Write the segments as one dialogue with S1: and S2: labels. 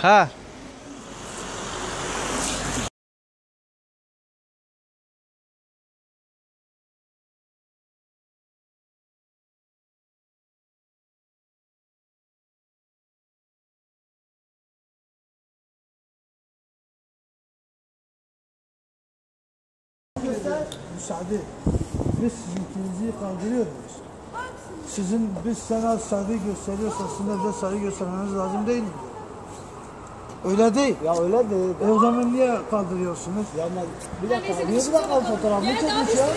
S1: Ha.
S2: Müsaade. Biz sizinkinizi kaldırıyoruz. Biz sana saygı gösteriyorsa sizin de bize saygı göstermeniz lazım değil mi? Öyle değil.
S3: Ya öyle değil.
S2: O zaman niye kaldırıyorsunuz?
S3: Ya bir dakika. Niye bir dakika fotoğrafını çekmiş ya?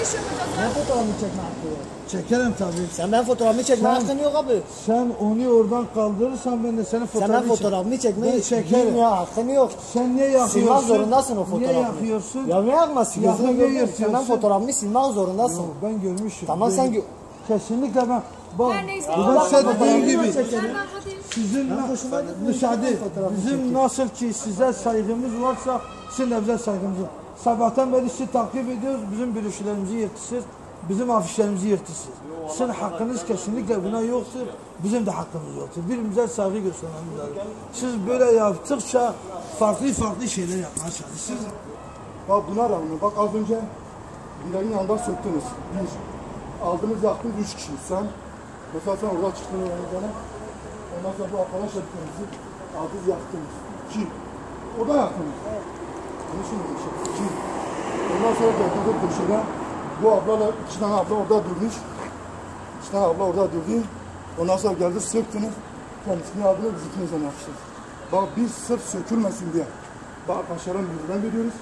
S3: Ne fotoğrafını çekme hakkı yok?
S2: Çekerim tabii.
S3: Sen ben fotoğrafını çekme hakkın yok abi.
S2: Sen onu oradan kaldırırsan ben de senin fotoğrafını
S3: Sen ben fotoğrafını çekmeyi
S2: çekerim.
S3: ya hakkın yok.
S2: Sen niye yakıyorsun?
S3: Silmek zorundasın o fotoğrafını.
S2: Niye yakıyorsun?
S3: Ya ne yakması?
S2: Yakma
S3: Gözüne
S2: niye
S3: görmüyor. Sen ben fotoğrafını silmek zorundasın.
S2: Yok, ben görmüşüm.
S3: Tamam sen
S2: kesinlikle ben. Bak,
S4: bu
S2: ben size dediğim gibi.
S3: çekelim.
S2: Sizin müsaade, bizim nasıl ki size saygımız varsa sizin de bize saygımız var. Sabahtan beri sizi takip ediyoruz, bizim bürüşlerimizi yırtırsınız, bizim afişlerimizi yırtırsınız. Sizin hakkınız kesinlikle buna yoktur, bizim de hakkımız yoktur. Birbirimize saygı göstermemiz lazım. Siz böyle yaptıkça farklı şeyler yapmaya çalışırsınız.
S5: Bak buna rağmen, bak az önce Bilal'in yanından söktünüz. Aldınız yaktınız 3 kişi. Sen, mesela sen orada çıktın öğrencene. Ondan sonra bu arkadaş yaptığınızı aldınız yaktınız. 2. Orada yaktınız. Bunu şimdi şey. 2. Ondan sonra geldiniz köşede. Bu ablayla 2 tane abla orada durmuş. 2 tane abla orada durdu. Ondan sonra geldi söktünüz. Kendisini aldınız biz ikinizden yapıştınız. Bak biz sırf sökülmesin diye. Bak arkadaşlarım yüzünden veriyoruz.